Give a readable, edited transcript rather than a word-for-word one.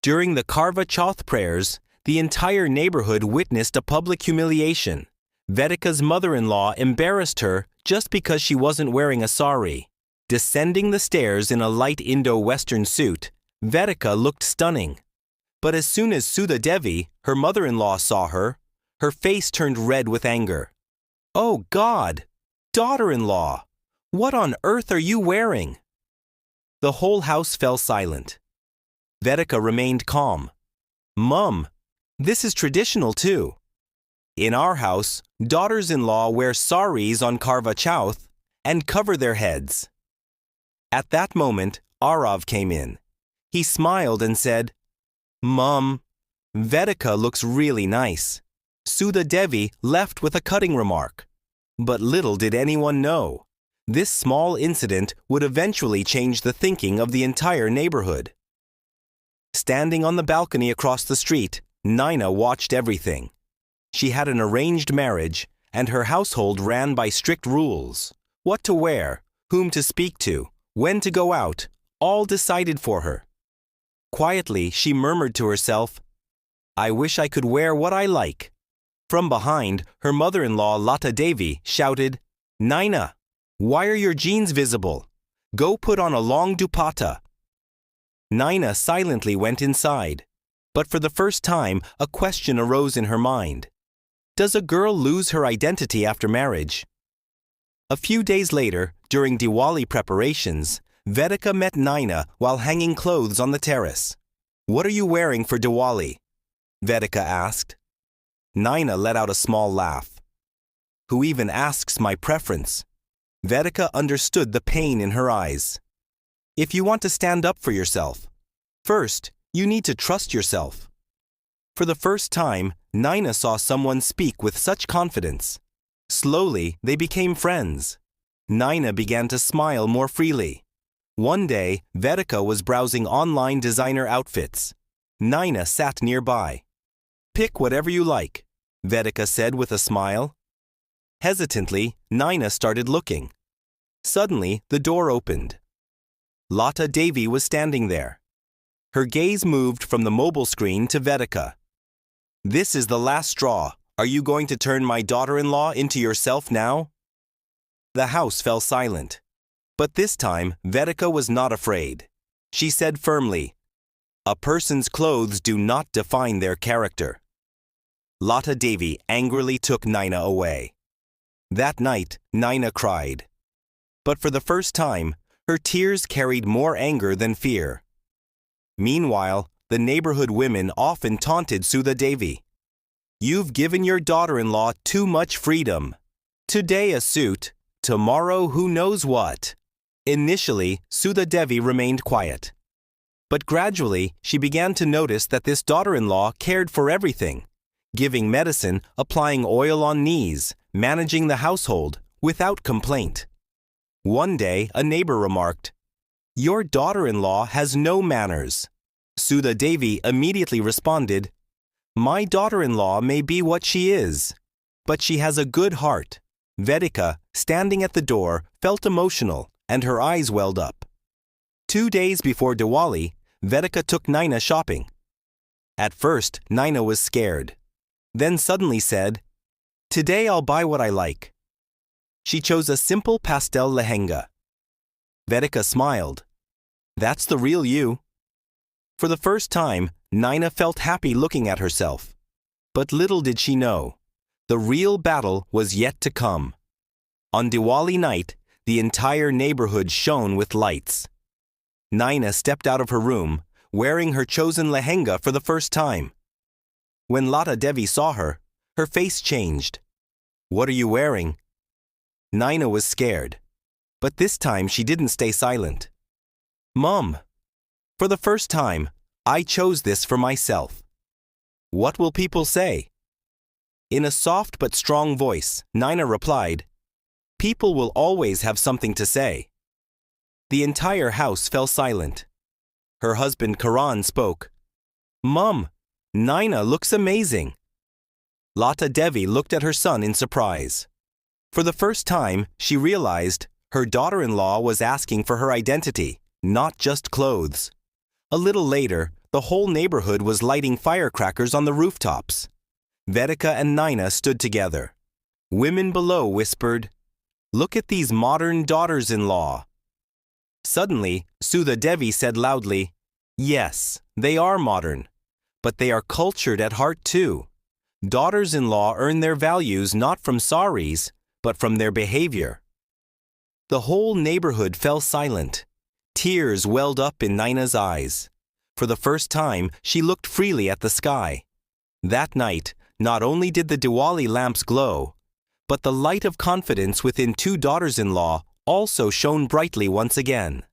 During the Karva Chauth prayers, the entire neighborhood witnessed a public humiliation. Vedika's mother-in-law embarrassed her just because she wasn't wearing a saree. Descending the stairs in a light Indo-Western suit, Vedika looked stunning. But as soon as Sudha Devi, her mother-in-law, saw her, her face turned red with anger. "Oh God! Daughter-in-law! What on earth are you wearing?" The whole house fell silent. Vedika remained calm. "Mum, this is traditional too. In our house, daughters-in-law wear saris on Karva Chauth and cover their heads." At that moment, Arav came in. He smiled and said, "Mum, Vedika looks really nice." Sudha Devi left with a cutting remark. But little did anyone know, this small incident would eventually change the thinking of the entire neighborhood. Standing on the balcony across the street, Nina watched everything. She had an arranged marriage, and her household ran by strict rules. What to wear, whom to speak to, when to go out, all decided for her. Quietly, she murmured to herself, "I wish I could wear what I like." From behind, her mother-in-law Lata Devi shouted, "Nina, why are your jeans visible? Go put on a long dupatta." Nina silently went inside. But for the first time, a question arose in her mind. Does a girl lose her identity after marriage? A few days later, during Diwali preparations, Vedika met Nina while hanging clothes on the terrace. "What are you wearing for Diwali?" Vedika asked. Nina let out a small laugh. "Who even asks my preference?" Vedika understood the pain in her eyes. If you want to stand up for yourself, first, you need to trust yourself. For the first time, Nina saw someone speak with such confidence. Slowly, they became friends. Nina began to smile more freely. One day, Vedika was browsing online designer outfits. Nina sat nearby. "Pick whatever you like," Vedika said with a smile. Hesitantly, Nina started looking. Suddenly, the door opened. Lata Devi was standing there. Her gaze moved from the mobile screen to Vedika. "This is the last straw. Are you going to turn my daughter-in-law into yourself now?" The house fell silent. But this time, Vedika was not afraid. She said firmly, "A person's clothes do not define their character." Lata Devi angrily took Nina away. That night, Nina cried. But for the first time, her tears carried more anger than fear. Meanwhile, the neighborhood women often taunted Sudha Devi. "You've given your daughter-in-law too much freedom. Today a suit, tomorrow who knows what." Initially, Sudha Devi remained quiet. But gradually, she began to notice that this daughter-in-law cared for everything, giving medicine, applying oil on knees, managing the household, without complaint. One day, a neighbor remarked, "Your daughter-in-law has no manners." Sudha Devi immediately responded, "My daughter-in-law may be what she is, but she has a good heart." Vedika, standing at the door, felt emotional, and her eyes welled up. 2 days before Diwali, Vedika took Nina shopping. At first, Nina was scared, then suddenly said, "Today I'll buy what I like." She chose a simple pastel lehenga. Vedika smiled. "That's the real you." For the first time, Nina felt happy looking at herself. But little did she know, the real battle was yet to come. On Diwali night, the entire neighborhood shone with lights. Nina stepped out of her room, wearing her chosen lehenga for the first time. When Lata Devi saw her, her face changed. "What are you wearing?" Nina was scared, but this time she didn't stay silent. "Mom, for the first time, I chose this for myself. What will people say?" In a soft but strong voice, Nina replied, "People will always have something to say." The entire house fell silent. Her husband Karan spoke. "Mom, Nina looks amazing." Lata Devi looked at her son in surprise. For the first time, she realized her daughter-in-law was asking for her identity, not just clothes. A little later, The whole neighborhood was lighting firecrackers on the rooftops. Vedika and Naina stood together. Women below whispered, "Look at these modern daughters-in-law." Suddenly, Sudha Devi said loudly, "Yes, they are modern, but they are cultured at heart too. Daughters-in-law earn their values not from saris, but from their behavior." The whole neighborhood fell silent. Tears welled up in Naina's eyes. For the first time, she looked freely at the sky. That night, not only did the Diwali lamps glow, but the light of confidence within two daughters-in-law also shone brightly once again.